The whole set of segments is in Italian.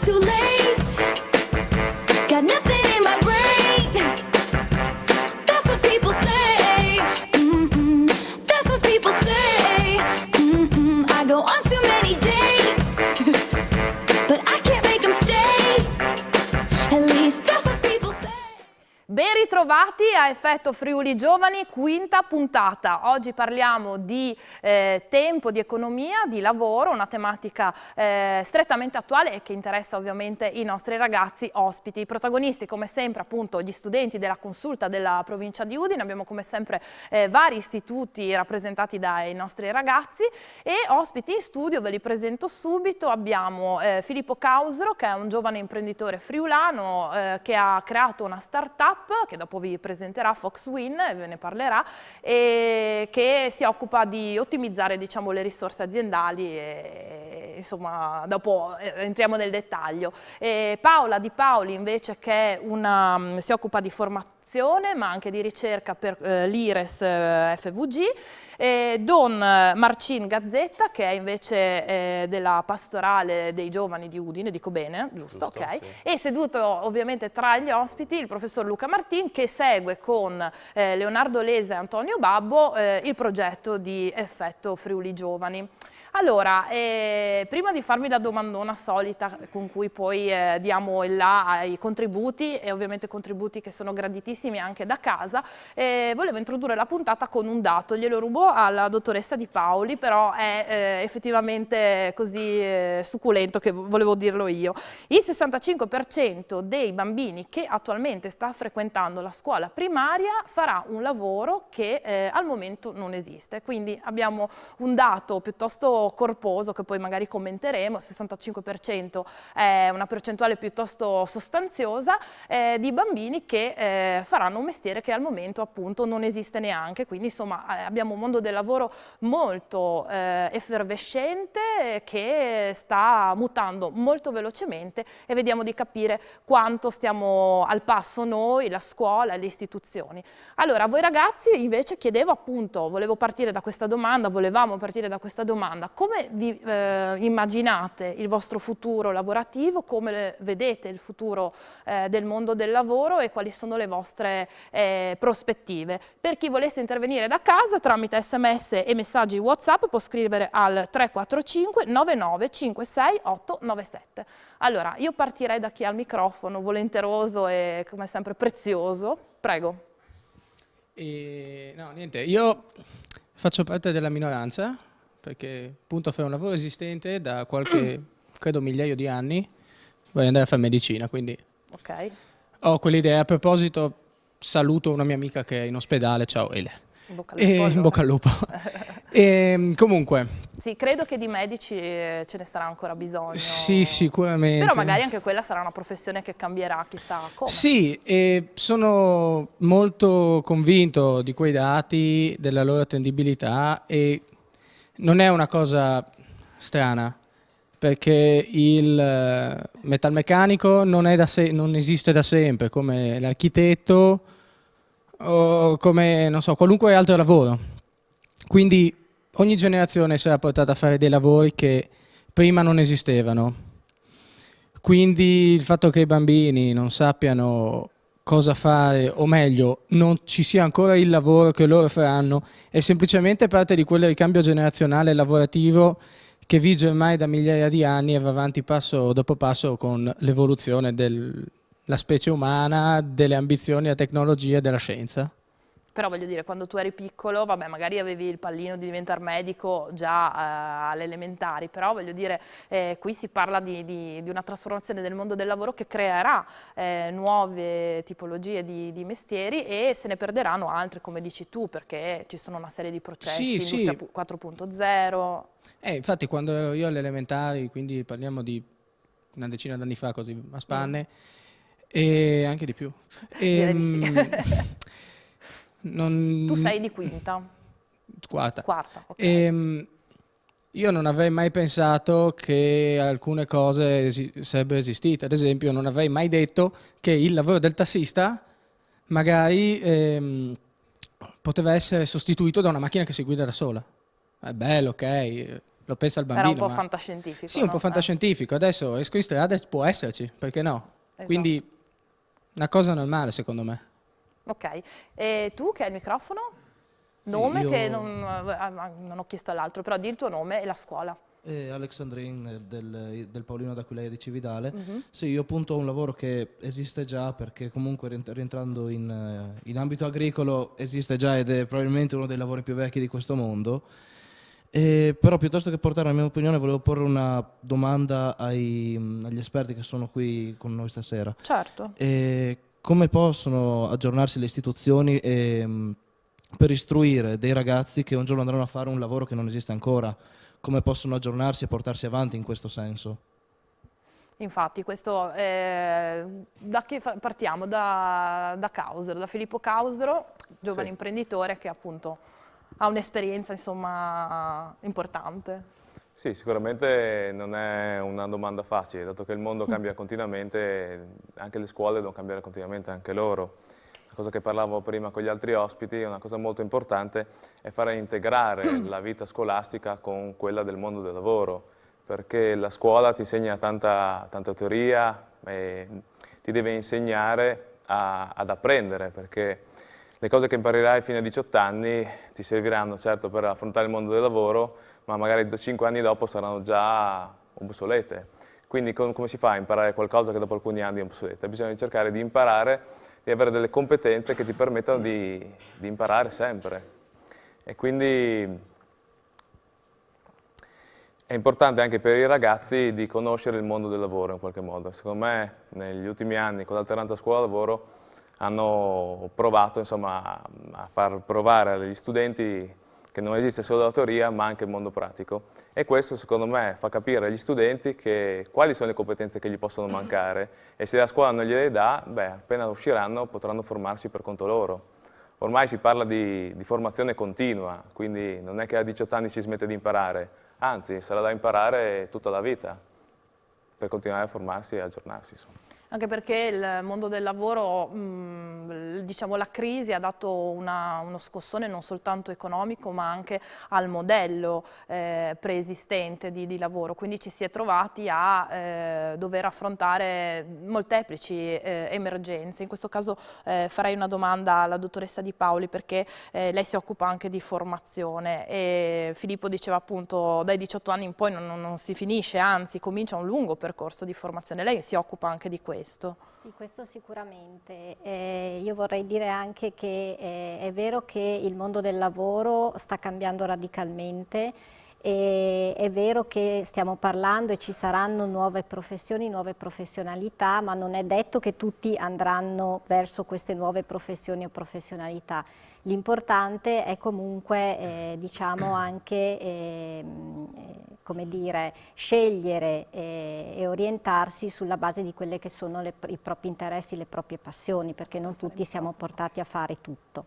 too late. Got nothing in my brain. That's what people say. That's what people say. I go on too many dates, but I can't make them stay. At least that's what people say. Ben ritrovati a Effetto Friuli Giovani, quinta puntata. Oggi parliamo di tempo, di economia, di lavoro, una tematica strettamente attuale e che interessa ovviamente i nostri ragazzi ospiti. I protagonisti, come sempre, appunto gli studenti della consulta della provincia di Udine. Abbiamo come sempre vari istituti rappresentati dai nostri ragazzi e ospiti in studio, ve li presento subito. Abbiamo Filippo Causero, che è un giovane imprenditore friulano che ha creato una startup che dopo vi presenterà, Foxwin, e ve ne parlerà, e che si occupa di ottimizzare, diciamo, le risorse aziendali e, insomma, dopo entriamo nel dettaglio. Paola Di Paoli invece, che si occupa di formazione ma anche di ricerca per l'IRES FVG, Don Marcin Gazzetta, che è invece della pastorale dei giovani di Udine, dico bene, giusto? Ok. Sì. E seduto ovviamente tra gli ospiti il professor Luca Martin, che segue con Leonardo Lese e Antonio Babbo il progetto di Effetto Friuli Giovani. Allora, prima di farmi la domandona solita con cui poi diamo il là ai contributi, e ovviamente contributi che sono graditissimi anche da casa, volevo introdurre la puntata con un dato. Glielo rubo alla dottoressa Di Paoli, però è effettivamente così succulento che volevo dirlo io. Il 65% dei bambini che attualmente sta frequentando la scuola primaria farà un lavoro che al momento non esiste. Quindi abbiamo un dato piuttosto corposo che poi magari commenteremo. Il 65% è una percentuale piuttosto sostanziosa di bambini che faranno un mestiere che al momento appunto non esiste neanche. Quindi insomma abbiamo un mondo del lavoro molto effervescente che sta mutando molto velocemente e vediamo di capire quanto stiamo al passo noi, la scuola e le istituzioni. Allora, a voi ragazzi invece chiedevo appunto, volevamo partire da questa domanda, come vi immaginate il vostro futuro lavorativo, come vedete il futuro del mondo del lavoro e quali sono le vostre prospettive? Per chi volesse intervenire da casa tramite SMS e messaggi WhatsApp può scrivere al 345 99 56 897. Allora, io partirei da chi ha il microfono, volenteroso e come sempre prezioso. Prego. No, niente, io faccio parte della minoranza, perché appunto fai un lavoro esistente da qualche, credo, migliaio di anni, voglio andare a fare medicina, quindi okay. Ho quell'idea. A proposito, saluto una mia amica che è in ospedale, ciao Ele. In bocca al lupo. In bocca al lupo. Comunque. Sì, credo che di medici ce ne sarà ancora bisogno. Sì, sicuramente. Però magari anche quella sarà una professione che cambierà, chissà come. Sì, e sono molto convinto di quei dati, della loro attendibilità, e non è una cosa strana, perché il metalmeccanico non esiste da sempre, come l'architetto o come, non so, qualunque altro lavoro. Quindi ogni generazione sarà portata a fare dei lavori che prima non esistevano. Quindi il fatto che i bambini non sappiano cosa fare, o meglio, non ci sia ancora il lavoro che loro faranno, è semplicemente parte di quel ricambio generazionale lavorativo che vige ormai da migliaia di anni e va avanti passo dopo passo con l'evoluzione della specie umana, delle ambizioni, della tecnologia e della scienza. Però voglio dire, quando tu eri piccolo, vabbè, magari avevi il pallino di diventare medico già alle elementari, però voglio dire, qui si parla di una trasformazione del mondo del lavoro che creerà nuove tipologie di mestieri e se ne perderanno altre, come dici tu, perché ci sono una serie di processi, Industria 4.0. Infatti quando ero io alle elementari, quindi parliamo di una decina d'anni fa, così a spanne, e anche di più. Direi di sì. Tu sei di quinta? Quarta. Quarta, ok. Io non avrei mai pensato che alcune cose sarebbero esistite. Ad esempio, non avrei mai detto che il lavoro del tassista magari poteva essere sostituito da una macchina che si guida da sola. È bello, ok, lo pensa il bambino. Era un po' ma... fantascientifico. Sì, un no? po' fantascientifico. Adesso esco in strada e può esserci, perché no? Esatto. Quindi una cosa normale secondo me. Ok, e tu che hai il microfono? Nome che non ho chiesto all'altro, però di il tuo nome e la scuola. Alexandrin del Paolino d'Aquileia di Cividale. Sì, io appunto ho un lavoro che esiste già, perché comunque rientrando in ambito agricolo esiste già ed è probabilmente uno dei lavori più vecchi di questo mondo. Però piuttosto che portare la mia opinione volevo porre una domanda agli esperti che sono qui con noi stasera. Certo. Come possono aggiornarsi le istituzioni per istruire dei ragazzi che un giorno andranno a fare un lavoro che non esiste ancora? Come possono aggiornarsi e portarsi avanti in questo senso? Infatti, questo, da chi partiamo? Da Causero, da Filippo Causero, giovane Sì. imprenditore che appunto ha un'esperienza insomma importante. Sì, sicuramente non è una domanda facile, dato che il mondo cambia continuamente, anche le scuole devono cambiare continuamente anche loro. La cosa che parlavo prima con gli altri ospiti, una cosa molto importante è fare integrare la vita scolastica con quella del mondo del lavoro, perché la scuola ti insegna tanta teoria e ti deve insegnare ad apprendere, perché le cose che imparerai fino ai 18 anni ti serviranno certo per affrontare il mondo del lavoro, ma magari 5 anni dopo saranno già obsolete. Quindi come si fa a imparare qualcosa che dopo alcuni anni è obsoleta? Bisogna cercare di imparare, di avere delle competenze che ti permettano di imparare sempre. E quindi è importante anche per i ragazzi di conoscere il mondo del lavoro in qualche modo. Secondo me negli ultimi anni con l'alternanza scuola-lavoro hanno provato insomma, a far provare agli studenti che non esiste solo la teoria ma anche il mondo pratico, e questo secondo me fa capire agli studenti quali sono le competenze che gli possono mancare, e se la scuola non gliele dà, beh, appena usciranno potranno formarsi per conto loro. Ormai si parla di formazione continua, quindi non è che a 18 anni si smette di imparare, anzi sarà da imparare tutta la vita per continuare a formarsi e aggiornarsi. Insomma. Anche perché il mondo del lavoro, diciamo la crisi ha dato uno scossone non soltanto economico ma anche al modello preesistente di lavoro, quindi ci si è trovati a dover affrontare molteplici emergenze. In questo caso farei una domanda alla dottoressa Di Paoli, perché lei si occupa anche di formazione e Filippo diceva appunto dai 18 anni in poi non si finisce, anzi comincia un lungo percorso di formazione. Lei si occupa anche di questo. Sì, questo sicuramente. Io vorrei dire anche che è vero che il mondo del lavoro sta cambiando radicalmente, e è vero che stiamo parlando e ci saranno nuove professioni, nuove professionalità, ma non è detto che tutti andranno verso queste nuove professioni o professionalità. L'importante è comunque, diciamo, anche come dire, scegliere e orientarsi sulla base di quelle che sono i propri interessi, le proprie passioni, perché non tutti siamo portati a fare tutto.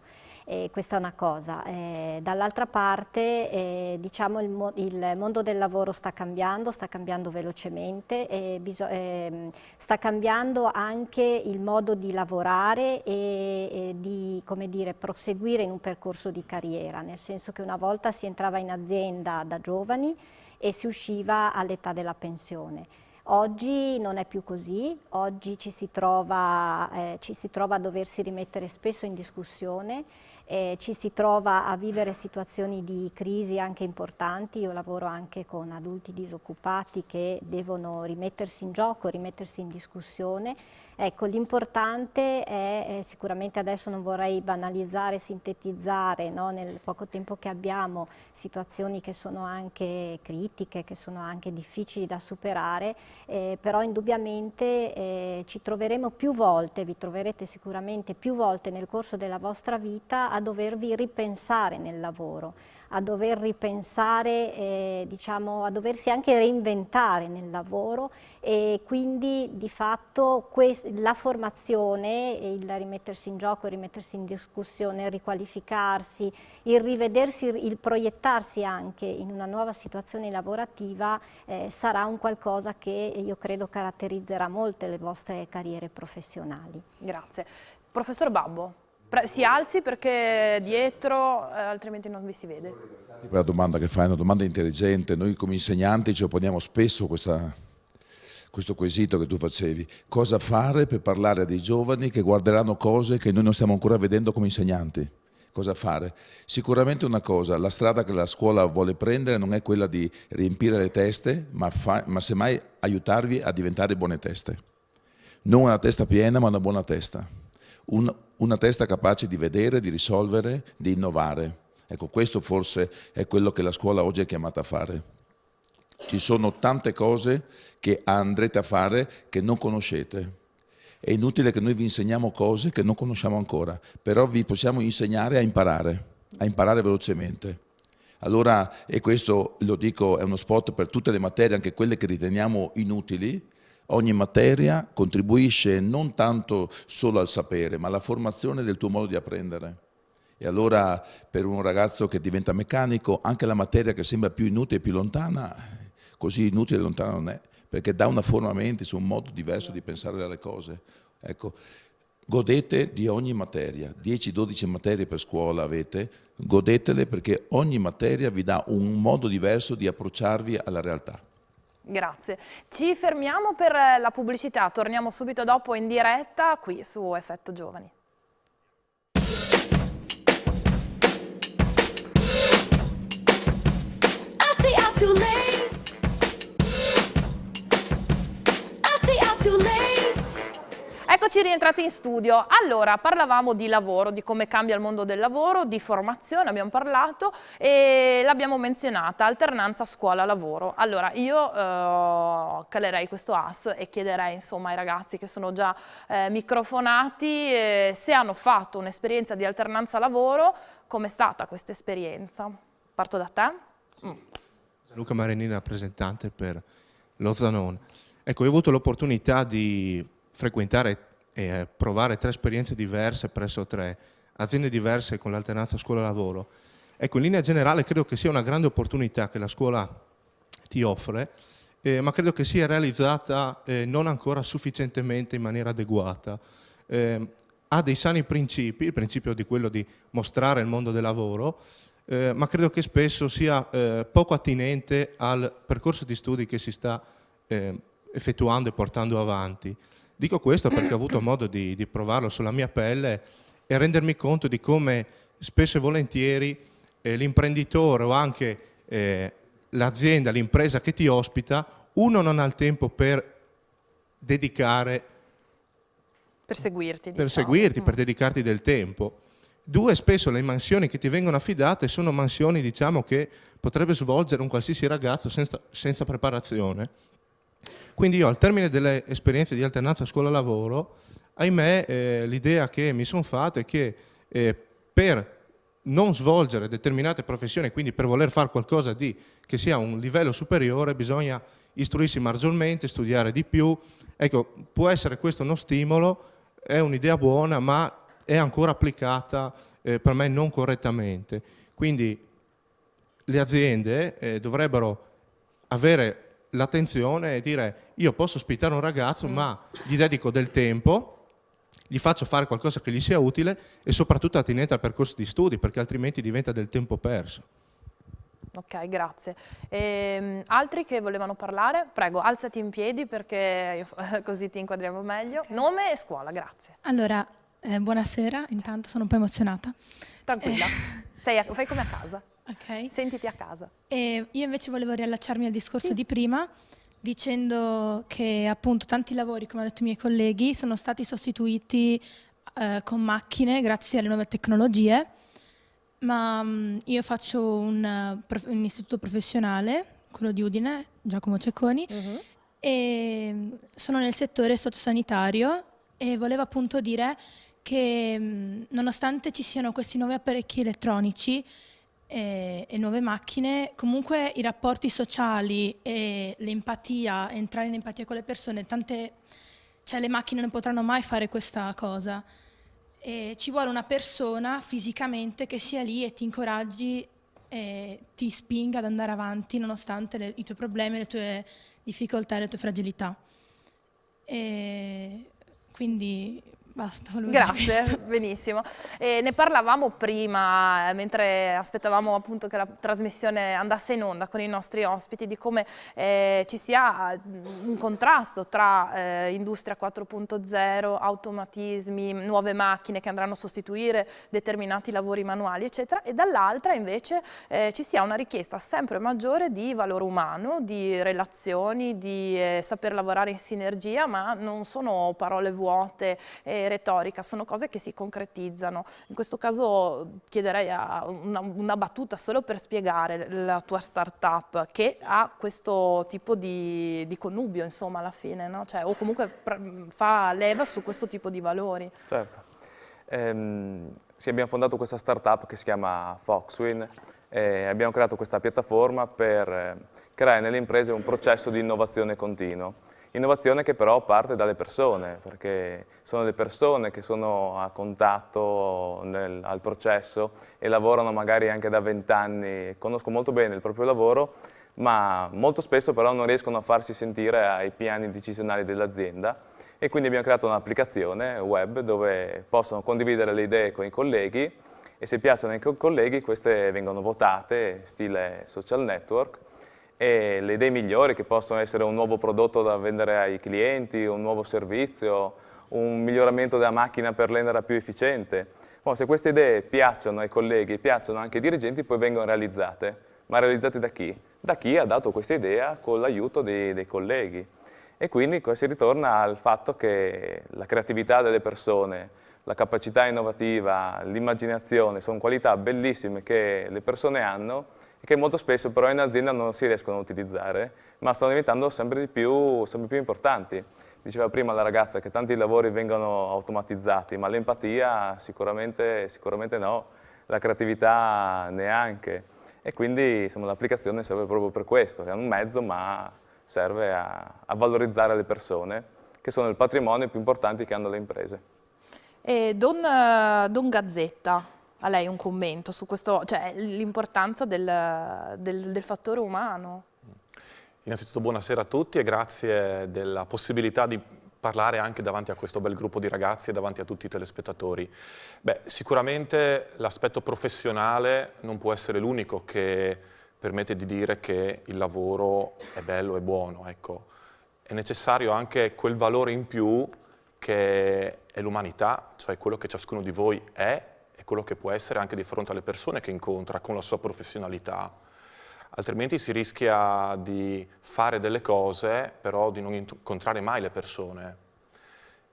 Questa è una cosa. Dall'altra parte, diciamo, il mondo del lavoro sta cambiando velocemente, sta cambiando anche il modo di lavorare e di, come dire, proseguire in un percorso di carriera, nel senso che una volta si entrava in azienda da giovani e si usciva all'età della pensione. Oggi non è più così, oggi ci si trova a doversi rimettere spesso in discussione, ci si trova a vivere situazioni di crisi anche importanti. Io lavoro anche con adulti disoccupati che devono rimettersi in gioco, rimettersi in discussione. Ecco, l'importante è sicuramente, adesso non vorrei banalizzare, sintetizzare, no, nel poco tempo che abbiamo, situazioni che sono anche critiche, che sono anche difficili da superare, però indubbiamente ci troveremo più volte, vi troverete sicuramente più volte nel corso della vostra vita a dovervi ripensare nel lavoro, a dover ripensare, diciamo, a doversi anche reinventare nel lavoro, e quindi di fatto la formazione, il rimettersi in gioco, il rimettersi in discussione, il riqualificarsi, il rivedersi, il proiettarsi anche in una nuova situazione lavorativa sarà un qualcosa che io credo caratterizzerà molte le vostre carriere professionali. Grazie. Professor Babbo. Si alzi perché dietro, altrimenti non vi si vede. La domanda che fai è una domanda intelligente. Noi come insegnanti ci opponiamo spesso a questo quesito che tu facevi. Cosa fare per parlare a dei giovani che guarderanno cose che noi non stiamo ancora vedendo come insegnanti? Cosa fare? Sicuramente una cosa, la strada che la scuola vuole prendere non è quella di riempire le teste, ma semmai aiutarvi a diventare buone teste. Non una testa piena, ma una buona testa. Una testa capace di vedere, di risolvere, di innovare. Ecco, questo forse è quello che la scuola oggi è chiamata a fare. Ci sono tante cose che andrete a fare che non conoscete. È inutile che noi vi insegniamo cose che non conosciamo ancora, però vi possiamo insegnare a imparare velocemente. Allora, e questo lo dico, è uno spot per tutte le materie, anche quelle che riteniamo inutili. Ogni materia contribuisce non tanto solo al sapere, ma alla formazione del tuo modo di apprendere. E allora per un ragazzo che diventa meccanico, anche la materia che sembra più inutile e più lontana, così inutile e lontana non è, perché dà una forma mentis, un modo diverso di pensare alle cose. Ecco, godete di ogni materia, 10-12 materie per scuola avete, godetele perché ogni materia vi dà un modo diverso di approcciarvi alla realtà. Grazie. Ci fermiamo per la pubblicità, torniamo subito dopo in diretta qui su Effetto Giovani. I say out too late. I say out too late. Eccoci rientrati in studio. Allora, parlavamo di lavoro, di come cambia il mondo del lavoro, di formazione, abbiamo parlato e l'abbiamo menzionata, alternanza scuola-lavoro. Allora, io calerei questo ass e chiederei insomma ai ragazzi che sono già microfonati se hanno fatto un'esperienza di alternanza lavoro, com'è stata questa esperienza? Parto da te? Luca Marenini, rappresentante per lo Zanone. Ecco, io ho avuto l'opportunità di frequentare e provare 3 esperienze diverse presso 3 aziende diverse con l'alternanza scuola-lavoro. Ecco, in linea generale credo che sia una grande opportunità che la scuola ti offre, ma credo che sia realizzata non ancora sufficientemente in maniera adeguata. Ha dei sani principi, il principio di quello di mostrare il mondo del lavoro, ma credo che spesso sia poco attinente al percorso di studi che si sta effettuando e portando avanti. Dico questo perché ho avuto modo di provarlo sulla mia pelle e rendermi conto di come spesso e volentieri l'imprenditore o anche l'azienda, l'impresa che ti ospita, uno non ha il tempo per dedicare, Per seguirti, per dedicarti del tempo. 2, spesso le mansioni che ti vengono affidate sono mansioni, diciamo, che potrebbe svolgere un qualsiasi ragazzo senza preparazione. Quindi io al termine delle esperienze di alternanza scuola-lavoro, ahimè, l'idea che mi sono fatto è che per non svolgere determinate professioni, quindi per voler fare qualcosa che sia a un livello superiore, bisogna istruirsi maggiormente, studiare di più. Ecco, può essere questo uno stimolo, è un'idea buona, ma è ancora applicata per me non correttamente. Quindi le aziende dovrebbero avere l'attenzione e dire: io posso ospitare un ragazzo, ma gli dedico del tempo, gli faccio fare qualcosa che gli sia utile e soprattutto attinente al percorso di studi, perché altrimenti diventa del tempo perso. Ok, grazie. Altri che volevano parlare? Prego, alzati in piedi perché così ti inquadriamo meglio. Nome e scuola, grazie. Allora, buonasera, intanto sono un po' emozionata. Tranquilla, fai come a casa. Ok. Sentiti a casa. E io invece volevo riallacciarmi al discorso di prima, dicendo che appunto tanti lavori, come hanno detto i miei colleghi, sono stati sostituiti con macchine grazie alle nuove tecnologie, ma io faccio un istituto professionale, quello di Udine, Giacomo Cecconi, e sono nel settore sociosanitario e volevo appunto dire che nonostante ci siano questi nuovi apparecchi elettronici e nuove macchine, comunque i rapporti sociali e l'empatia, entrare in empatia con le persone, cioè le macchine non potranno mai fare questa cosa. E ci vuole una persona fisicamente che sia lì e ti incoraggi e ti spinga ad andare avanti nonostante i tuoi problemi, le tue difficoltà e le tue fragilità. E quindi Basta, volevo dire questo. Grazie, benissimo. Ne parlavamo prima, mentre aspettavamo appunto che la trasmissione andasse in onda con i nostri ospiti, di come ci sia un contrasto tra industria 4.0, automatismi, nuove macchine che andranno a sostituire determinati lavori manuali, eccetera, e dall'altra invece ci sia una richiesta sempre maggiore di valore umano, di relazioni, di saper lavorare in sinergia, ma non sono parole vuote retorica, sono cose che si concretizzano. In questo caso chiederei una battuta solo per spiegare la tua startup che ha questo tipo di connubio, insomma, alla fine, no? Cioè, o comunque fa leva su questo tipo di valori. Certo. Sì, abbiamo fondato questa startup che si chiama Foxwin e abbiamo creato questa piattaforma per creare nelle imprese un processo di innovazione continuo. Innovazione che però parte dalle persone, perché sono le persone che sono a contatto al processo e lavorano magari anche da 20 anni, conoscono molto bene il proprio lavoro, ma molto spesso però non riescono a farsi sentire ai piani decisionali dell'azienda e quindi abbiamo creato un'applicazione web dove possono condividere le idee con i colleghi e se piacciono ai colleghi queste vengono votate, stile social network, e le idee migliori che possono essere un nuovo prodotto da vendere ai clienti, un nuovo servizio, un miglioramento della macchina per renderla più efficiente. Poi, se queste idee piacciono ai colleghi e piacciono anche ai dirigenti, poi vengono realizzate. Ma realizzate da chi? Da chi ha dato questa idea con l'aiuto dei colleghi. E quindi si ritorna al fatto che la creatività delle persone, la capacità innovativa, l'immaginazione sono qualità bellissime che le persone hanno e che molto spesso però in azienda non si riescono a utilizzare, ma stanno diventando sempre più importanti. Diceva prima la ragazza che tanti lavori vengono automatizzati, ma l'empatia sicuramente no, la creatività neanche. E quindi l'applicazione serve proprio per questo, è un mezzo ma serve a valorizzare le persone, che sono il patrimonio più importante che hanno le imprese. E Don Gazzetta, a lei un commento su questo, cioè l'importanza del fattore umano? Innanzitutto buonasera a tutti e grazie della possibilità di parlare anche davanti a questo bel gruppo di ragazzi e davanti a tutti i telespettatori. Beh, sicuramente l'aspetto professionale non può essere l'unico che permette di dire che il lavoro è bello e buono, ecco. È necessario anche quel valore in più che è l'umanità, cioè quello che ciascuno di voi è e quello che può essere anche di fronte alle persone che incontra con la sua professionalità. Altrimenti si rischia di fare delle cose, però di non incontrare mai le persone.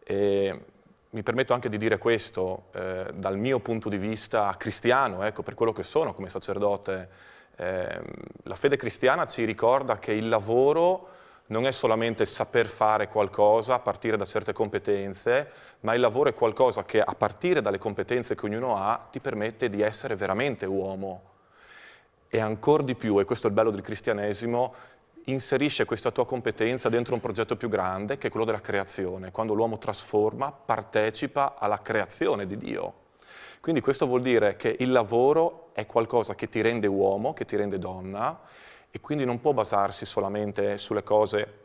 E mi permetto anche di dire questo, dal mio punto di vista cristiano, ecco, per quello che sono come sacerdote, la fede cristiana ci ricorda che il lavoro non è solamente saper fare qualcosa a partire da certe competenze, ma il lavoro è qualcosa che a partire dalle competenze che ognuno ha ti permette di essere veramente uomo. E ancora di più, e questo è il bello del cristianesimo, inserisce questa tua competenza dentro un progetto più grande che è quello della creazione. Quando l'uomo trasforma, partecipa alla creazione di Dio. Quindi questo vuol dire che il lavoro è qualcosa che ti rende uomo, che ti rende donna, e quindi non può basarsi solamente sulle cose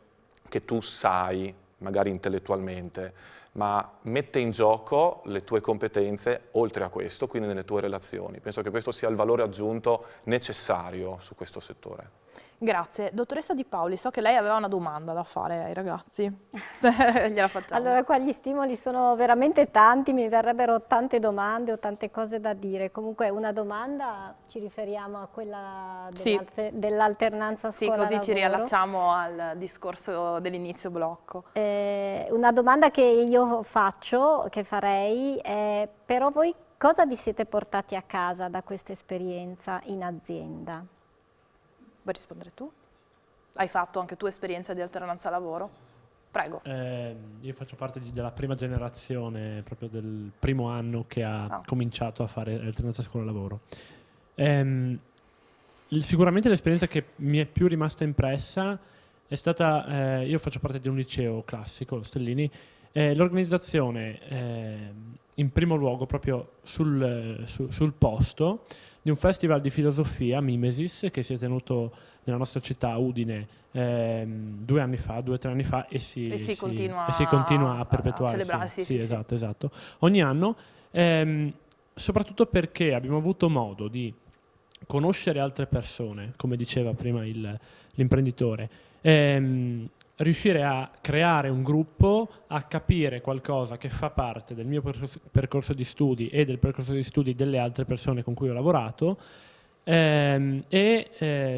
che tu sai, magari intellettualmente, ma mette in gioco le tue competenze oltre a questo, quindi nelle tue relazioni. Penso che questo sia il valore aggiunto necessario su questo settore. Grazie. Dottoressa Di Paoli, so che lei aveva una domanda da fare ai ragazzi. Gliela facciamo. Allora, qua gli stimoli sono veramente tanti, mi verrebbero tante domande o tante cose da dire. Comunque una domanda, ci riferiamo a quella dell'alternanza scuola-lavoro. Sì, così ci riallacciamo al discorso dell'inizio blocco. Una domanda che io faccio, che farei, è però voi cosa vi siete portati a casa da questa esperienza in azienda? Vuoi rispondere tu? Hai fatto anche tu esperienza di alternanza lavoro? Prego. Io faccio parte della prima generazione, proprio del primo anno che ha cominciato a fare alternanza scuola-lavoro. Sicuramente l'esperienza che mi è più rimasta impressa è stata, io faccio parte di un liceo classico, lo Stellini, l'organizzazione in primo luogo proprio sul posto di un festival di filosofia, Mimesis, che si è tenuto nella nostra città, Udine, 2 anni fa, 2 o 3 anni fa, e si continua a perpetuare. A celebrare, sì. Esatto. Ogni anno, soprattutto perché abbiamo avuto modo di conoscere altre persone, come diceva prima l'imprenditore, riuscire a creare un gruppo, a capire qualcosa che fa parte del mio percorso di studi e del percorso di studi delle altre persone con cui ho lavorato,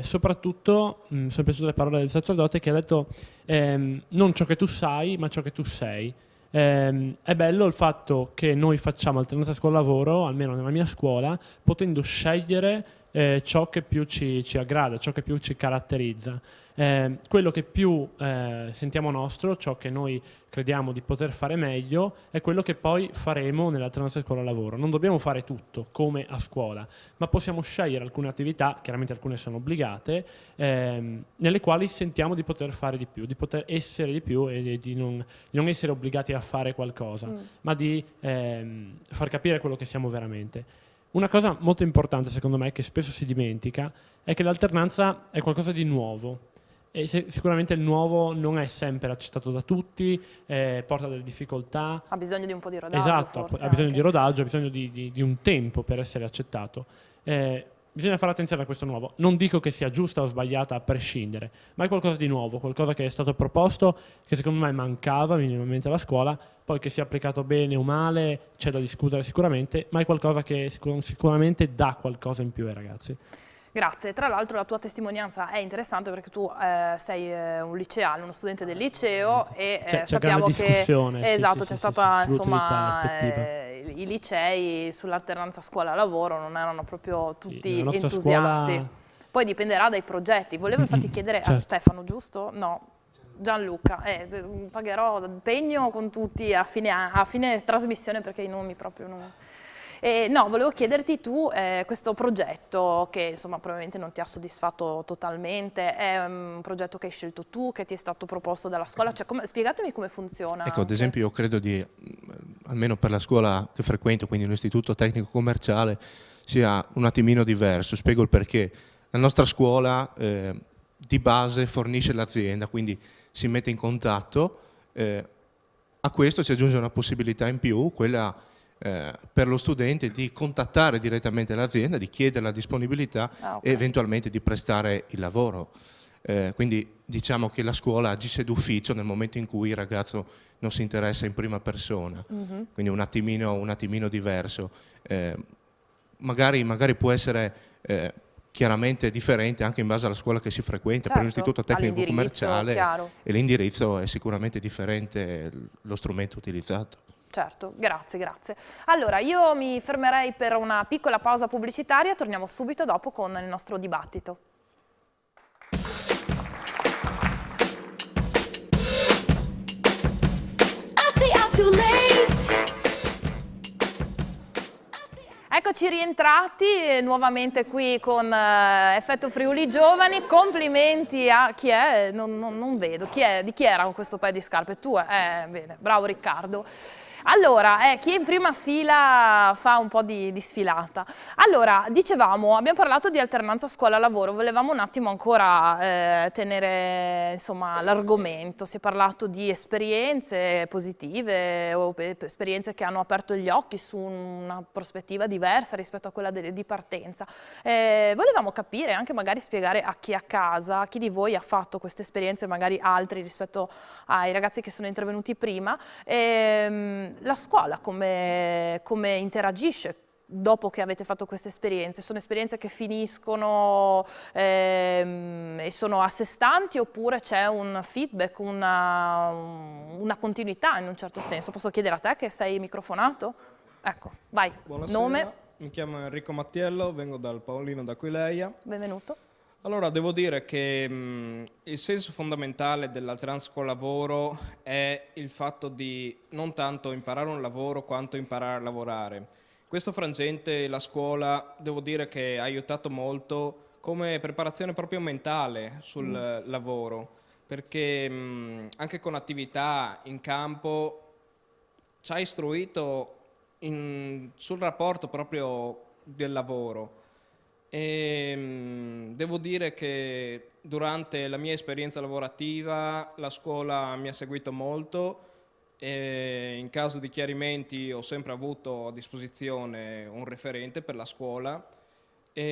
soprattutto sono piaciute le parole del sacerdote che ha detto non ciò che tu sai, ma ciò che tu sei. È bello il fatto che noi facciamo alternanza scuola-lavoro, almeno nella mia scuola, potendo scegliere ciò che più ci aggrada, ciò che più ci caratterizza. Quello che più sentiamo nostro, ciò che noi crediamo di poter fare meglio, è quello che poi faremo nell'alternanza scuola-lavoro. Non dobbiamo fare tutto come a scuola, ma possiamo scegliere alcune attività, chiaramente alcune sono obbligate, nelle quali sentiamo di poter fare di più, di poter essere di più e di non essere obbligati a fare qualcosa, ma di far capire quello che siamo veramente. Una cosa molto importante, secondo me, che spesso si dimentica, è che l'alternanza è qualcosa di nuovo. E sicuramente il nuovo non è sempre accettato da tutti, porta delle difficoltà. Ha bisogno di un po' di rodaggio. Esatto, ha bisogno di rodaggio, ha bisogno di un tempo per essere accettato. Bisogna fare attenzione a questo nuovo. Non dico che sia giusta o sbagliata a prescindere, ma è qualcosa di nuovo, qualcosa che è stato proposto, che secondo me mancava minimamente alla scuola, poi che sia applicato bene o male c'è da discutere sicuramente, ma è qualcosa che sicuramente dà qualcosa in più ai ragazzi. Grazie, tra l'altro la tua testimonianza è interessante perché tu sei un liceale, uno studente del liceo e sappiamo che c'è stata insomma i licei sull'alternanza scuola-lavoro non erano proprio tutti entusiasti. Poi dipenderà dai progetti. Volevo infatti chiedere a Stefano, giusto? No. Gianluca, pagherò impegno con tutti a fine trasmissione perché i nomi proprio non... no, volevo chiederti tu, questo progetto che insomma probabilmente non ti ha soddisfatto totalmente, è un progetto che hai scelto tu, che ti è stato proposto dalla scuola, cioè, spiegatemi come funziona. Ecco, ad esempio io credo almeno per la scuola che frequento, quindi l'Istituto Tecnico Commerciale, sia un attimino diverso. Spiego il perché. La nostra scuola di base fornisce l'azienda, quindi si mette in contatto, a questo si aggiunge una possibilità in più, quella per lo studente di contattare direttamente l'azienda, di chiedere la disponibilità e eventualmente di prestare il lavoro. Quindi diciamo che la scuola agisce d'ufficio nel momento in cui il ragazzo non si interessa in prima persona, quindi un attimino diverso. Magari può essere chiaramente differente anche in base alla scuola che si frequenta, per l'Istituto Tecnico Commerciale e l'indirizzo è sicuramente differente lo strumento utilizzato. Certo, grazie. Allora, io mi fermerei per una piccola pausa pubblicitaria, torniamo subito dopo con il nostro dibattito. Eccoci rientrati nuovamente qui con Effetto Friuli Giovani. Complimenti a chi è? Non vedo. Di chi era questo paio di scarpe? Tu? Bene, bravo Riccardo. Allora, chi è in prima fila fa un po' di sfilata. Allora, dicevamo, abbiamo parlato di alternanza scuola-lavoro, volevamo un attimo ancora tenere insomma l'argomento. Si è parlato di esperienze positive o esperienze che hanno aperto gli occhi su una prospettiva diversa rispetto a quella di partenza. Volevamo capire, anche magari spiegare a chi a casa, a chi di voi ha fatto queste esperienze, magari altri rispetto ai ragazzi che sono intervenuti prima, la scuola come interagisce dopo che avete fatto queste esperienze? Sono esperienze che finiscono e sono a sé stanti oppure c'è un feedback, una continuità in un certo senso? Posso chiedere a te che sei microfonato? Ecco, vai. Buonasera, nome? Mi chiamo Enrico Mattiello, vengo dal Paolino d'Aquileia. Benvenuto. Allora, devo dire che il senso fondamentale dell'alternanza scuola-lavoro è il fatto di non tanto imparare un lavoro quanto imparare a lavorare. In questo frangente la scuola, devo dire che ha aiutato molto come preparazione proprio mentale sul lavoro, perché anche con attività in campo ci ha istruito sul rapporto proprio del lavoro. Devo dire che durante la mia esperienza lavorativa la scuola mi ha seguito molto e in caso di chiarimenti ho sempre avuto a disposizione un referente per la scuola. Per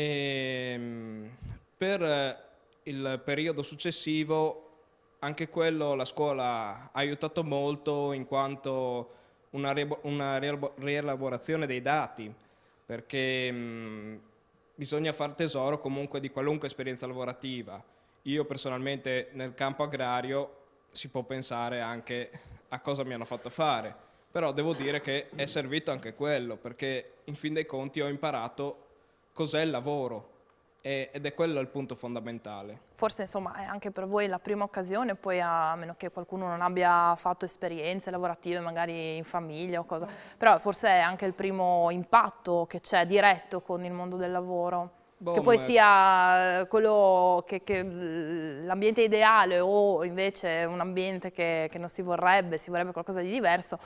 il periodo successivo anche quello la scuola ha aiutato molto in quanto una rielaborazione dei dati, perché bisogna far tesoro comunque di qualunque esperienza lavorativa. Io personalmente nel campo agrario si può pensare anche a cosa mi hanno fatto fare, però devo dire che è servito anche quello, perché in fin dei conti ho imparato cos'è il lavoro ed è quello il punto fondamentale. Forse insomma è anche per voi la prima occasione, poi a meno che qualcuno non abbia fatto esperienze lavorative magari in famiglia o cosa, però forse è anche il primo impatto che c'è diretto con il mondo del lavoro. Che poi sia quello che l'ambiente ideale o invece un ambiente che non si vorrebbe qualcosa di diverso,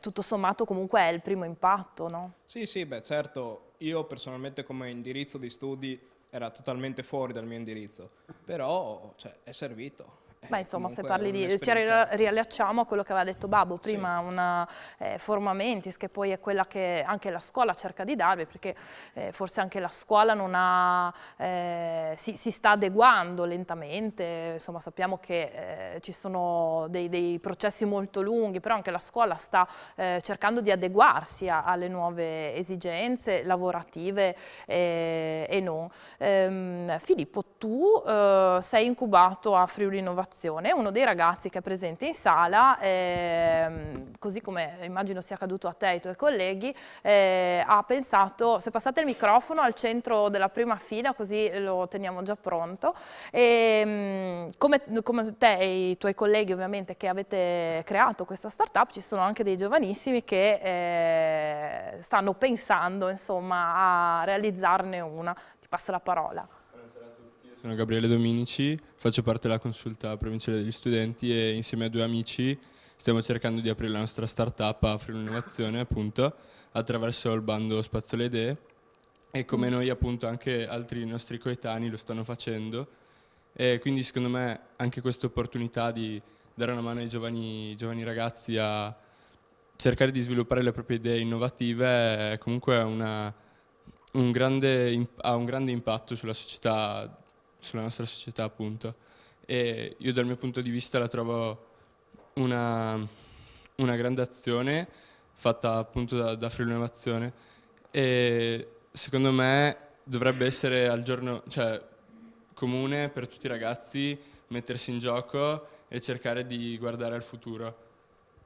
tutto sommato comunque è il primo impatto, no? Sì, beh certo, io personalmente come indirizzo di studi era totalmente fuori dal mio indirizzo, però cioè, è servito. Beh, insomma, se parli di... ci riallacciamo a quello che aveva detto Babbo prima, sì. Una forma mentis, che poi è quella che anche la scuola cerca di darvi, perché forse anche la scuola non ha... si sta adeguando lentamente, insomma sappiamo che ci sono dei processi molto lunghi, però anche la scuola sta cercando di adeguarsi alle nuove esigenze lavorative e non. Filippo, tu sei incubato a Friuli Innovazione. Uno dei ragazzi che è presente in sala, così come immagino sia accaduto a te e ai tuoi colleghi, ha pensato, se passate il microfono al centro della prima fila così lo teniamo già pronto, come te e i tuoi colleghi ovviamente che avete creato questa startup, ci sono anche dei giovanissimi che stanno pensando insomma a realizzarne una. Ti passo la parola. Sono Gabriele Dominici, faccio parte della consulta provinciale degli studenti e insieme a 2 amici stiamo cercando di aprire la nostra startup a Friuli Innovazione, appunto, attraverso il bando Spazio alle Idee, e come noi appunto anche altri nostri coetanei lo stanno facendo, e quindi secondo me anche questa opportunità di dare una mano ai giovani ragazzi a cercare di sviluppare le proprie idee innovative è comunque ha un grande impatto sulla società, sulla nostra società appunto, e io dal mio punto di vista la trovo una grande azione fatta appunto da Friuli Innovazione, e secondo me dovrebbe essere al giorno, cioè comune per tutti i ragazzi mettersi in gioco e cercare di guardare al futuro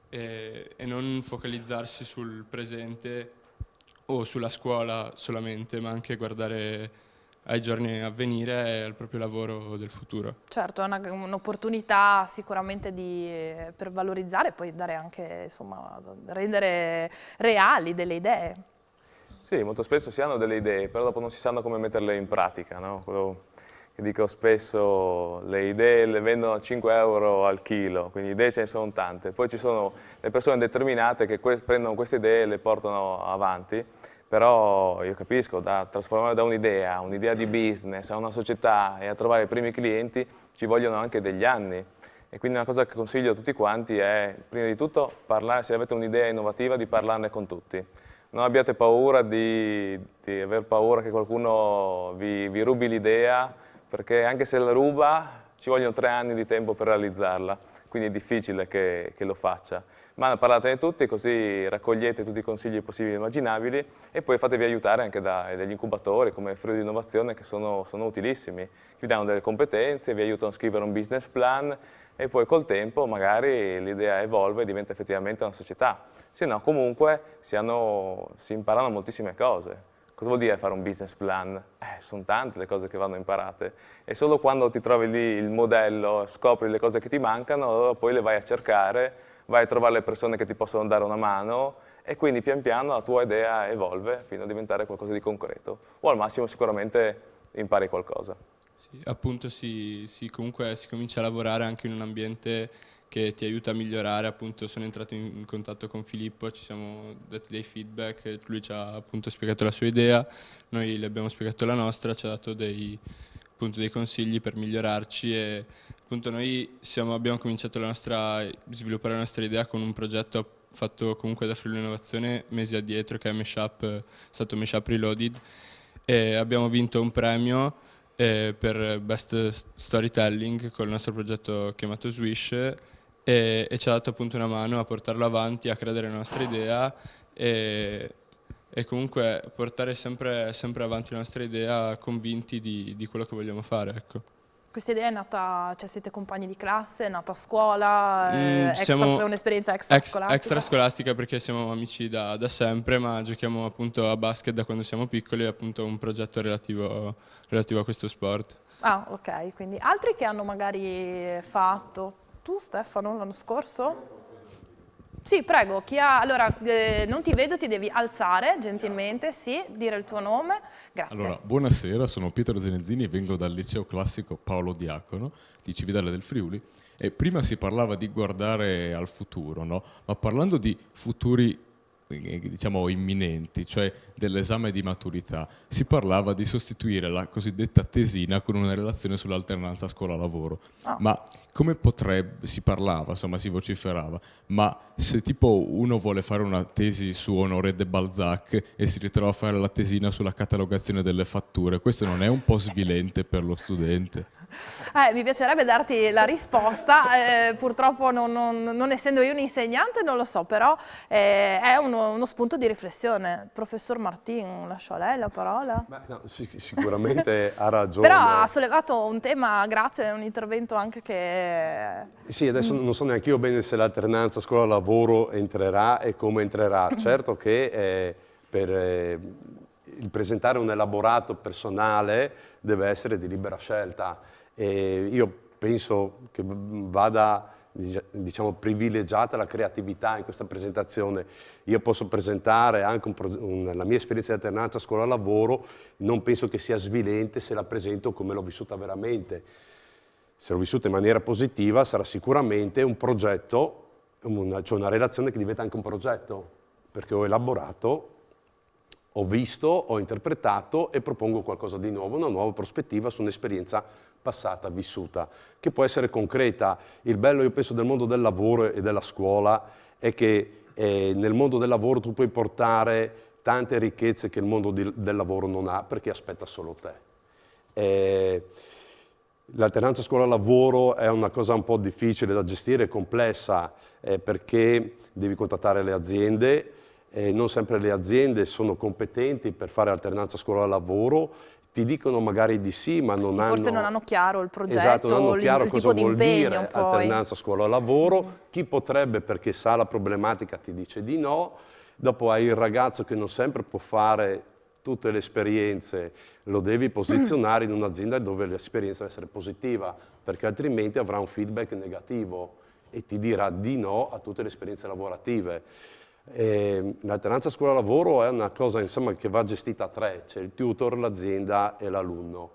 e non focalizzarsi sul presente o sulla scuola solamente, ma anche guardare ai giorni a venire e al proprio lavoro del futuro. Certo, è un'opportunità sicuramente per valorizzare e poi dare anche, insomma, rendere reali delle idee. Sì, molto spesso si hanno delle idee, però dopo non si sanno come metterle in pratica, no? Quello che dico spesso, le idee le vendono a 5 euro al chilo, quindi idee ce ne sono tante. Poi ci sono le persone determinate che prendono queste idee e le portano avanti. Però io capisco, da trasformare da un'idea di business a una società e a trovare i primi clienti ci vogliono anche degli anni. E quindi una cosa che consiglio a tutti quanti è, prima di tutto, parlare, se avete un'idea innovativa, di parlarne con tutti. Non abbiate paura di aver paura che qualcuno vi rubi l'idea, perché anche se la ruba ci vogliono 3 anni di tempo per realizzarla, quindi è difficile che lo faccia. Ma parlatene tutti, così raccogliete tutti i consigli possibili e immaginabili e poi fatevi aiutare anche dagli incubatori come Friuli Innovazione, che sono utilissimi. Vi danno delle competenze, vi aiutano a scrivere un business plan e poi col tempo magari l'idea evolve e diventa effettivamente una società. Se no comunque si imparano moltissime cose. Cosa vuol dire fare un business plan? Sono tante le cose che vanno imparate e solo quando ti trovi lì il modello, scopri le cose che ti mancano, allora poi le vai a cercare, vai a trovare le persone che ti possono dare una mano e quindi pian piano la tua idea evolve fino a diventare qualcosa di concreto o al massimo sicuramente impari qualcosa. Sì, appunto comunque si comincia a lavorare anche in un ambiente che ti aiuta a migliorare. Appunto sono entrato in contatto con Filippo, ci siamo dati dei feedback, lui ci ha appunto spiegato la sua idea, noi le abbiamo spiegato la nostra, ci ha dato dei consigli per migliorarci e appunto noi abbiamo cominciato a sviluppare la nostra idea con un progetto fatto comunque da Friuli Innovazione mesi addietro, che è stato Mashup Reloaded, e abbiamo vinto un premio per Best Storytelling con il nostro progetto chiamato Swish e ci ha dato appunto una mano a portarlo avanti, a credere nella nostra idea e comunque portare sempre avanti la nostra idea convinti di quello che vogliamo fare, ecco. Questa idea è nata, cioè siete compagni di classe, è nata a scuola, è un'esperienza extrascolastica? Extrascolastica, perché siamo amici da sempre, ma giochiamo appunto a basket da quando siamo piccoli, è appunto un progetto relativo a questo sport. Ah, ok, quindi altri che hanno magari fatto, tu Stefano l'anno scorso? Sì, prego, allora non ti vedo, ti devi alzare gentilmente, sì, dire il tuo nome, grazie. Allora, buonasera, sono Pietro Zenezzini e vengo dal liceo classico Paolo Diacono di Cividale del Friuli e prima si parlava di guardare al futuro, no? Ma parlando di futuri diciamo imminenti, cioè dell'esame di maturità, si parlava di sostituire la cosiddetta tesina con una relazione sull'alternanza scuola-lavoro. Ma come si parlava, insomma si vociferava, ma se tipo uno vuole fare una tesi su Honoré de Balzac e si ritrova a fare la tesina sulla catalogazione delle fatture, questo non è un po' svilente per lo studente? Mi piacerebbe darti la risposta, purtroppo non essendo io un insegnante non lo so, però è uno spunto di riflessione. Professor Martin, lascio a lei la parola. No, sicuramente ha ragione. Però ha sollevato un tema, grazie, è un intervento anche che... Sì, adesso non so neanche io bene se l'alternanza scuola-lavoro entrerà e come entrerà. Certo che per il presentare un elaborato personale deve essere di libera scelta. E io penso che vada, diciamo, privilegiata la creatività in questa presentazione. Io posso presentare anche la mia esperienza di alternanza scuola-lavoro, non penso che sia svilente se la presento come l'ho vissuta veramente. Se l'ho vissuta in maniera positiva sarà sicuramente un progetto, cioè una relazione che diventa anche un progetto, perché ho elaborato, ho visto, ho interpretato e propongo qualcosa di nuovo, una nuova prospettiva su un'esperienza passata, vissuta, che può essere concreta. Il bello, io penso, del mondo del lavoro e della scuola è che nel mondo del lavoro tu puoi portare tante ricchezze che il mondo del lavoro non ha, perché aspetta solo te. L'alternanza scuola-lavoro è una cosa un po' difficile da gestire, complessa, perché devi contattare le aziende, non sempre le aziende sono competenti per fare alternanza scuola-lavoro, ti dicono magari di sì, ma forse non hanno chiaro il progetto, esatto, non hanno chiaro il cosa tipo di vuol impegno dire poi. Alternanza scuola-lavoro, chi potrebbe perché sa la problematica ti dice di no, dopo hai il ragazzo che non sempre può fare tutte le esperienze, lo devi posizionare in un'azienda dove l'esperienza deve essere positiva, perché altrimenti avrà un feedback negativo e ti dirà di no a tutte le esperienze lavorative. L'alternanza scuola-lavoro è una cosa, insomma, che va gestita a tre, c'è il tutor, l'azienda e l'alunno.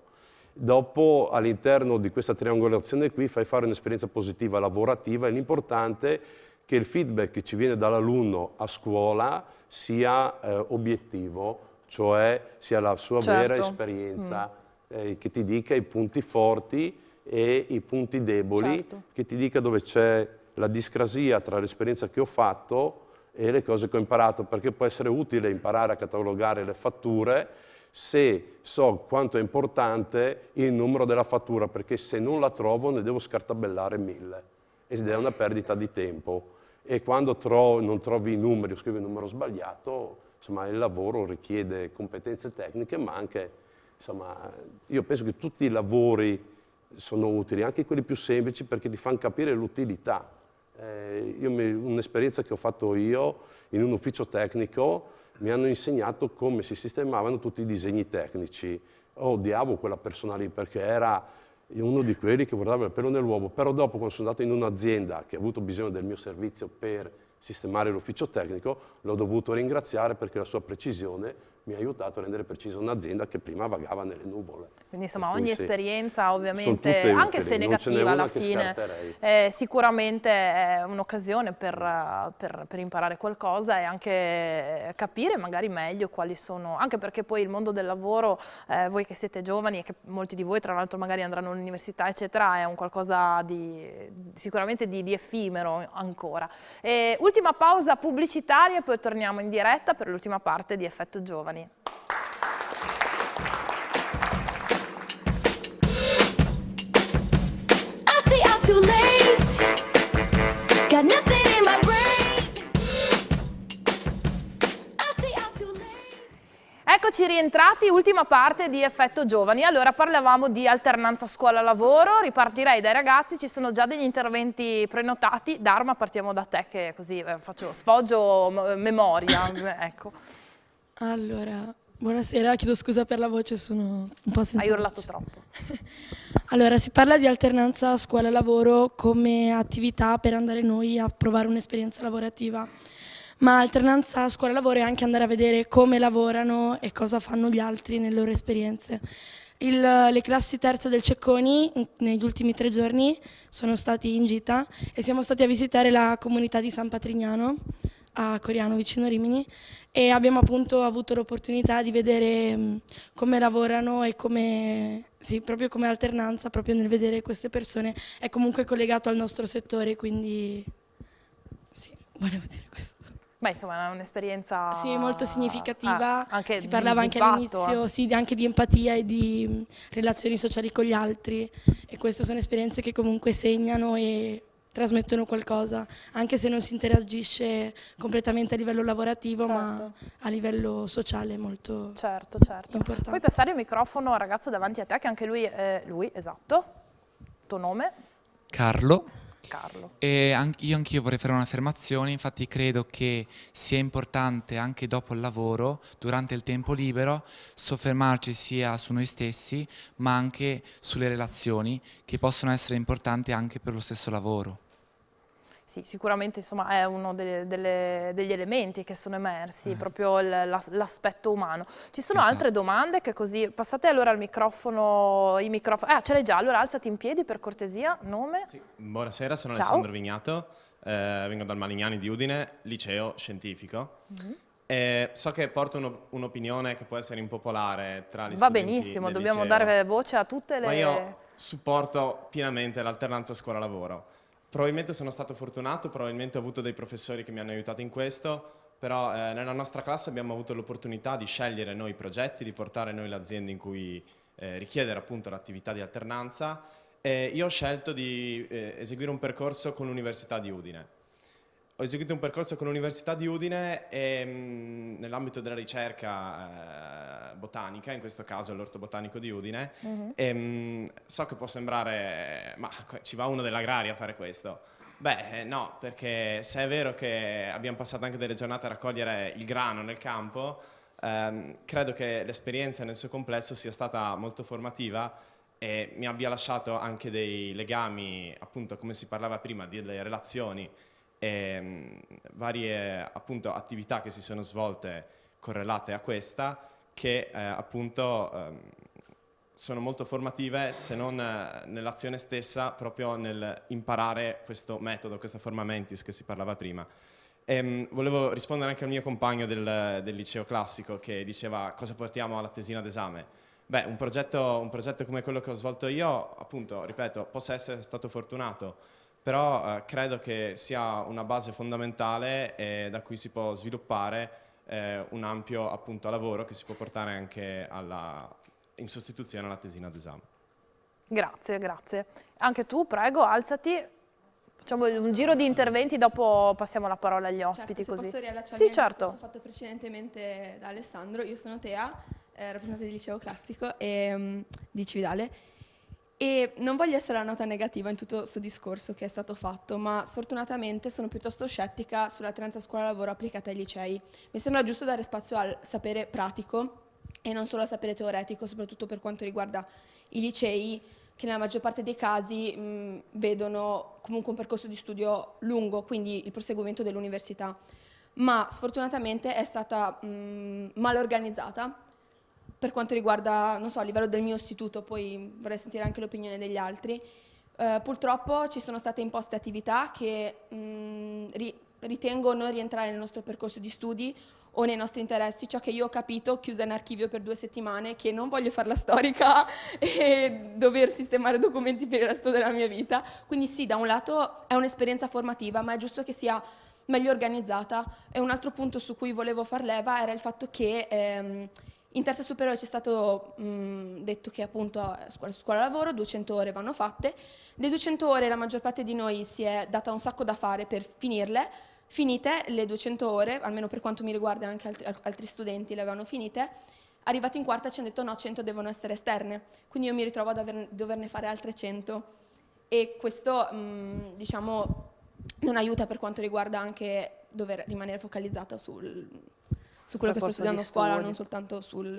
Dopo, all'interno di questa triangolazione qui, fai fare un'esperienza positiva lavorativa e l'importante è che il feedback che ci viene dall'alunno a scuola sia obiettivo, cioè sia la sua vera esperienza, che ti dica i punti forti e i punti deboli, che ti dica dove c'è la discrasia tra l'esperienza che ho fatto e le cose che ho imparato, perché può essere utile imparare a catalogare le fatture se so quanto è importante il numero della fattura, perché se non la trovo ne devo scartabellare 1000 ed è una perdita di tempo. E quando non trovi i numeri o scrivi il numero sbagliato, insomma, il lavoro richiede competenze tecniche, ma anche, insomma, io penso che tutti i lavori sono utili, anche quelli più semplici, perché ti fanno capire l'utilità. Un'esperienza che ho fatto io in un ufficio tecnico, mi hanno insegnato come si sistemavano tutti i disegni tecnici. Odiavo quella persona lì perché era uno di quelli che guardava il pelo nell'uovo, però dopo, quando sono andato in un'azienda che ha avuto bisogno del mio servizio per sistemare l'ufficio tecnico, l'ho dovuto ringraziare perché la sua precisione mi ha aiutato a rendere precisa un'azienda che prima vagava nelle nuvole. Quindi insomma Per cui ogni sì, esperienza sono ovviamente, tutte anche utili, se non ce n'è negativa alla una che fine, scarterei. sicuramente è un'occasione per imparare qualcosa e anche capire magari meglio quali sono, anche perché poi il mondo del lavoro, voi che siete giovani e che molti di voi tra l'altro magari andranno all'università eccetera, è un qualcosa sicuramente di effimero ancora. Ultima pausa pubblicitaria e poi torniamo in diretta per l'ultima parte di Effetto Giovani. Too late, got nothing in my brain. I see I'm too late. Eccoci rientrati, ultima parte di Effetto Giovani. Allora parlavamo di alternanza scuola-lavoro, ripartirei dai ragazzi, ci sono già degli interventi prenotati. Dharma, partiamo da te che così sfoggio memoria. Ecco. Allora, buonasera, chiedo scusa per la voce, sono un po' senza Hai urlato voce. troppo. Allora, si parla di alternanza scuola-lavoro come attività per andare noi a provare un'esperienza lavorativa, ma alternanza scuola-lavoro è anche andare a vedere come lavorano e cosa fanno gli altri nelle loro esperienze. Le classi terze del Cecconi negli ultimi 3 giorni sono stati in gita e siamo stati a visitare la comunità di San Patrignano a Coriano vicino Rimini e abbiamo appunto avuto l'opportunità di vedere come lavorano e come, sì, proprio come alternanza, proprio nel vedere queste persone è comunque collegato al nostro settore, quindi sì, volevo dire questo. Beh, insomma, è un'esperienza sì, molto significativa, anche si parlava anche all'inizio sì, anche di empatia e di relazioni sociali con gli altri e queste sono esperienze che comunque segnano e trasmettono qualcosa, anche se non si interagisce completamente a livello lavorativo, ma a livello sociale molto importante. Puoi passare il microfono al ragazzo davanti a te, che anche lui, esatto. Tuo nome? Carlo. Carlo. E anch'io vorrei fare un'affermazione, infatti credo che sia importante anche dopo il lavoro, durante il tempo libero, soffermarci sia su noi stessi, ma anche sulle relazioni che possono essere importanti anche per lo stesso lavoro. Sì, sicuramente insomma, è uno degli elementi che sono emersi, proprio l'aspetto umano. Ci sono altre domande che così, passate allora al microfono, ce l'hai già, allora alzati in piedi per cortesia, nome? Sì. Buonasera, sono Ciao. Alessandro Vignato, vengo dal Malignani di Udine, liceo scientifico. So che porto un'opinione che può essere impopolare tra gli Va studenti benissimo, del dobbiamo liceo, dare voce a tutte le... ma io supporto pienamente l'alternanza scuola-lavoro. Probabilmente sono stato fortunato, probabilmente ho avuto dei professori che mi hanno aiutato in questo, però nella nostra classe abbiamo avuto l'opportunità di scegliere noi i progetti, di portare noi l'azienda in cui richiedere appunto l'attività di alternanza e io ho scelto di eseguire un percorso con l'Università di Udine. Ho eseguito un percorso con l'Università di Udine e nell'ambito della ricerca botanica, in questo caso l'Orto Botanico di Udine, e, so che può sembrare, ma ci va uno dell'agraria a fare questo? Beh, no, perché se è vero che abbiamo passato anche delle giornate a raccogliere il grano nel campo, credo che l'esperienza nel suo complesso sia stata molto formativa e mi abbia lasciato anche dei legami, appunto, come si parlava prima, delle relazioni e varie appunto attività che si sono svolte correlate a questa che appunto sono molto formative se non nell'azione stessa, proprio nel imparare questo metodo, questa forma mentis che si parlava prima. Volevo rispondere anche al mio compagno del liceo classico che diceva cosa portiamo alla tesina d'esame. Beh, un progetto come quello che ho svolto io, appunto, ripeto, possa essere stato fortunato, però credo che sia una base fondamentale da cui si può sviluppare un ampio appunto lavoro che si può portare anche in sostituzione alla tesina d'esame. Grazie, grazie. Anche tu, prego, alzati. Facciamo un giro di interventi, dopo passiamo la parola agli ospiti. Certo, se così. posso riallacciarmi Sì, certo. al discorso fatto precedentemente da Alessandro, io sono Tea, rappresentante del liceo classico di Cividale. E non voglio essere la nota negativa in tutto questo discorso che è stato fatto, ma sfortunatamente sono piuttosto scettica sull'alternanza scuola-lavoro applicata ai licei. Mi sembra giusto dare spazio al sapere pratico e non solo al sapere teoretico, soprattutto per quanto riguarda i licei, che nella maggior parte dei casi vedono comunque un percorso di studio lungo, quindi il proseguimento dell'università. ma sfortunatamente è stata mal organizzata per quanto riguarda, non so, a livello del mio istituto, poi vorrei sentire anche l'opinione degli altri. Purtroppo ci sono state imposte attività che ritengo non rientrare nel nostro percorso di studi o nei nostri interessi. Ciò che io ho capito, chiusa in archivio per 2 settimane, che non voglio fare la storica e dover sistemare documenti per il resto della mia vita. Quindi sì, da un lato è un'esperienza formativa, ma è giusto che sia meglio organizzata. E un altro punto su cui volevo far leva era il fatto che in terza superiore ci è stato detto che appunto a scuola lavoro 200 ore vanno fatte. Le 200 ore la maggior parte di noi si è data un sacco da fare per finirle. Finite le 200 ore, almeno per quanto mi riguarda anche altri studenti le avevano finite, arrivati in quarta ci hanno detto no, 100 devono essere esterne, quindi io mi ritrovo a doverne fare altre 100 e questo diciamo non aiuta per quanto riguarda anche dover rimanere focalizzata su quello che sto studiando a scuola, non soltanto sul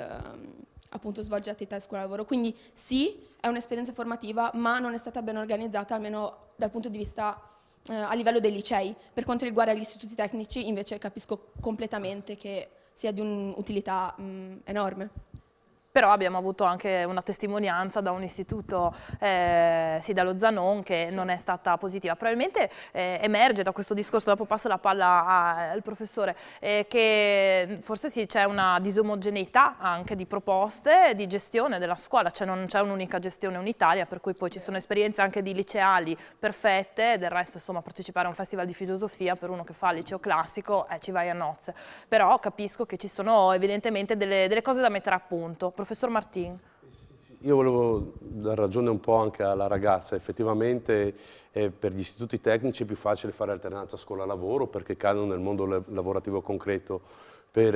appunto svolgere attività di scuola lavoro. Quindi sì, è un'esperienza formativa, ma non è stata ben organizzata, almeno dal punto di vista a livello dei licei. Per quanto riguarda gli istituti tecnici invece capisco completamente che sia di un'utilità enorme. Però abbiamo avuto anche una testimonianza da un istituto, sì, dallo Zanon, che non è stata positiva. Probabilmente emerge da questo discorso, dopo passo la palla al professore, che forse sì, c'è una disomogeneità anche di proposte, di gestione della scuola, cioè non c'è un'unica gestione unitaria, per cui poi ci sono esperienze anche di liceali perfette, del resto insomma partecipare a un festival di filosofia per uno che fa il liceo classico, ci vai a nozze. Però capisco che ci sono evidentemente delle cose da mettere a punto. Professor Martin. Io volevo dar ragione un po' anche alla ragazza, effettivamente per gli istituti tecnici è più facile fare alternanza scuola-lavoro perché cadono nel mondo lavorativo concreto, per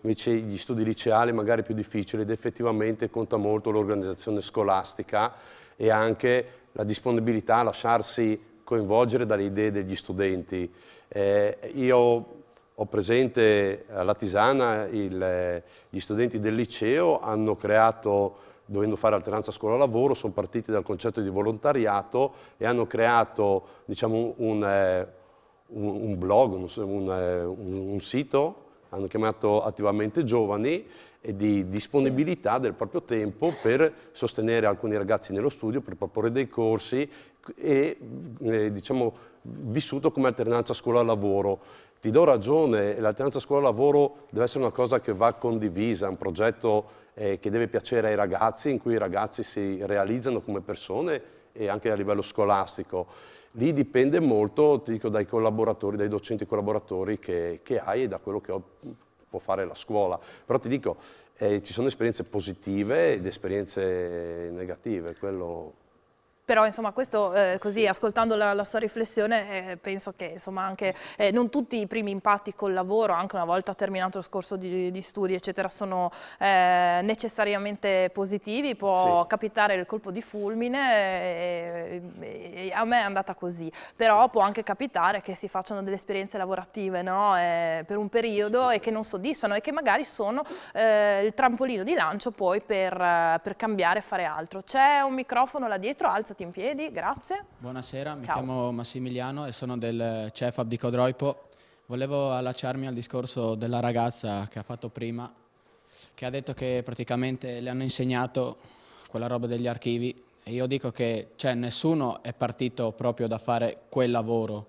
invece gli studi liceali magari è più difficile ed effettivamente conta molto l'organizzazione scolastica e anche la disponibilità a lasciarsi coinvolgere dalle idee degli studenti. Io ho presente alla Tisana gli studenti del liceo hanno creato, dovendo fare alternanza scuola-lavoro, sono partiti dal concetto di volontariato e hanno creato diciamo, un blog, un sito, hanno chiamato Attivamente Giovani, e di disponibilità del proprio tempo per sostenere alcuni ragazzi nello studio, per proporre dei corsi e diciamo, vissuto come alternanza scuola-lavoro. Ti do ragione, l'alternanza scuola-lavoro deve essere una cosa che va condivisa, un progetto che deve piacere ai ragazzi, in cui i ragazzi si realizzano come persone e anche a livello scolastico. Lì dipende molto, ti dico, dai collaboratori, dai docenti collaboratori che hai e da quello che può fare la scuola. Però ti dico, ci sono esperienze positive ed esperienze negative, quello... Però insomma questo così sì. Ascoltando la sua riflessione penso che insomma anche non tutti i primi impatti col lavoro, anche una volta terminato lo scorso di studi eccetera, sono necessariamente positivi, può sì. Capitare il colpo di fulmine e a me è andata così, però può anche capitare che si facciano delle esperienze lavorative no? Per un periodo sì. E che non soddisfano e che magari sono il trampolino di lancio poi per cambiare e fare altro. C'è un microfono là dietro, alzati in piedi, grazie. Buonasera, mi Ciao. chiamo Massimiliano e sono del CEFAB di Codroipo. Volevo allacciarmi al discorso della ragazza che ha fatto prima, che ha detto che praticamente le hanno insegnato quella roba degli archivi e io dico che nessuno è partito proprio da fare quel lavoro,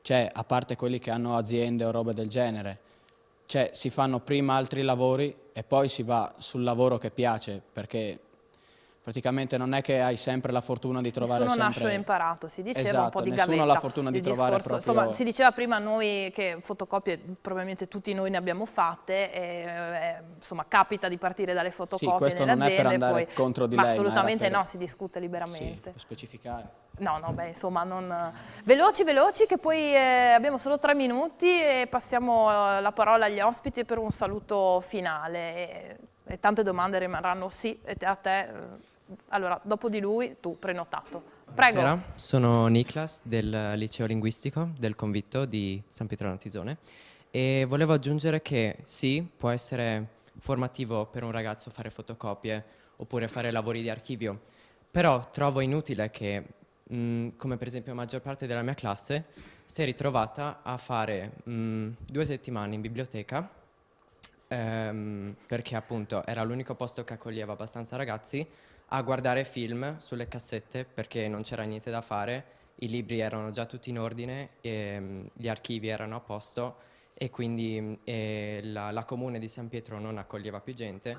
a parte quelli che hanno aziende o robe del genere. Si fanno prima altri lavori e poi si va sul lavoro che piace, perché praticamente non è che hai sempre la fortuna di trovare nessuno sempre... nasce imparato, si diceva esatto, un po' di nessuno gavetta. ha la fortuna di trovare discorso, proprio... Insomma, si diceva prima noi che fotocopie probabilmente tutti noi ne abbiamo fatte e insomma capita di partire dalle fotocopie sì, questo nelle non aziende. È per andare poi, contro di ma lei, assolutamente ma no, si discute liberamente. Sì, per specificare. No, insomma, non... Veloci, che poi abbiamo solo 3 minuti e passiamo la parola agli ospiti per un saluto finale. E tante domande rimarranno sì, e a te... Allora, dopo di lui, tu, prenotato. Prego. Buonasera, sono Niklas del liceo linguistico del Convitto di San Pietro Natisone e volevo aggiungere che sì, può essere formativo per un ragazzo fare fotocopie oppure fare lavori di archivio, però trovo inutile che come per esempio la maggior parte della mia classe, si è ritrovata a fare 2 settimane in biblioteca, perché appunto era l'unico posto che accoglieva abbastanza ragazzi, a guardare film sulle cassette perché non c'era niente da fare, i libri erano già tutti in ordine, gli archivi erano a posto e quindi la comune di San Pietro non accoglieva più gente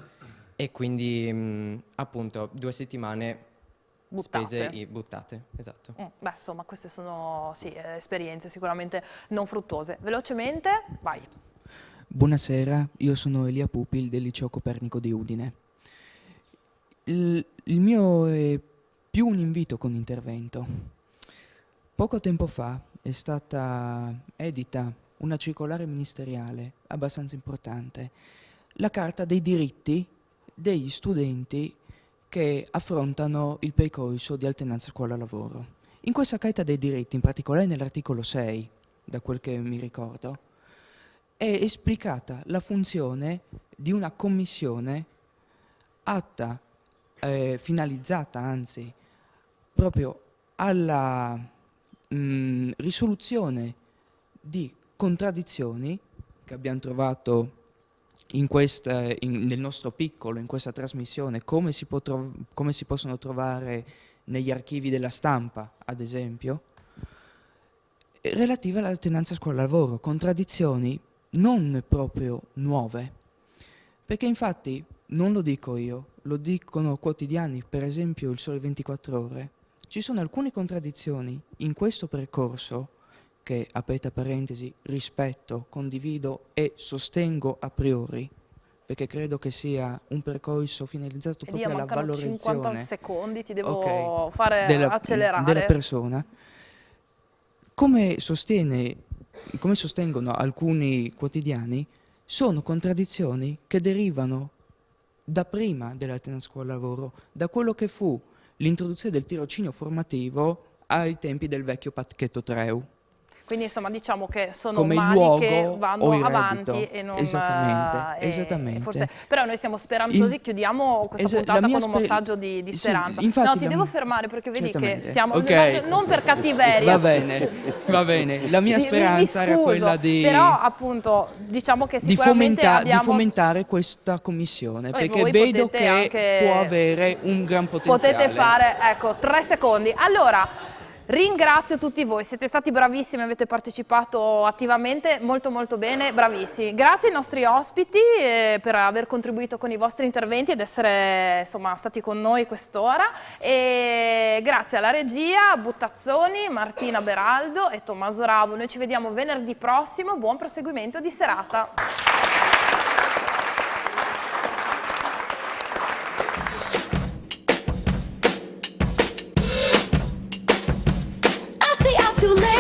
e quindi appunto 2 settimane buttate, esatto. Beh, insomma, queste sono esperienze sicuramente non fruttuose. Velocemente, vai. Buonasera, io sono Elia Pupil del Liceo Copernico di Udine. Il mio è più un invito con intervento. Poco tempo fa è stata edita una circolare ministeriale abbastanza importante, la Carta dei diritti degli studenti che affrontano il percorso di alternanza scuola-lavoro. In questa Carta dei diritti, in particolare nell'articolo 6, da quel che mi ricordo, è esplicata la funzione di una commissione atta, finalizzata anzi, proprio alla risoluzione di contraddizioni che abbiamo trovato nel nostro piccolo, in questa trasmissione, come si possono trovare negli archivi della stampa, ad esempio, relative all'alternanza scuola-lavoro, contraddizioni non proprio nuove, perché infatti non lo dico io, lo dicono quotidiani, per esempio il Sole 24 Ore, ci sono alcune contraddizioni in questo percorso che, aperta parentesi, rispetto, condivido e sostengo a priori, perché credo che sia un percorso finalizzato proprio alla valorizzazione 50 secondi, ti devo fare accelerare. Della persona. Come sostengono alcuni quotidiani, sono contraddizioni che derivano da prima dell'alternanza scuola-lavoro, da quello che fu l'introduzione del tirocinio formativo ai tempi del vecchio pacchetto Treu. Quindi insomma diciamo che sono Come il mali luogo che vanno o il avanti reddito. e non... Esattamente. Forse, però noi siamo speranzosi, chiudiamo questa puntata con un messaggio di speranza. Infatti no, ti devo fermare perché vedi che stiamo... Okay. Non per cattiveria. Va bene. La mia speranza era quella di... Però appunto diciamo che sicuramente di fomentare questa commissione, perché voi vedo potete che anche... può avere un gran potenziale. Potete fare, 3 secondi. Allora... Ringrazio tutti voi, siete stati bravissimi, avete partecipato attivamente, molto molto bene, bravissimi. Grazie ai nostri ospiti per aver contribuito con i vostri interventi ed essere insomma stati con noi quest'ora. E grazie alla regia, Buttazzoni, Martina Beraldo e Tommaso Ravo. Noi ci vediamo venerdì prossimo, buon proseguimento di serata. Too late.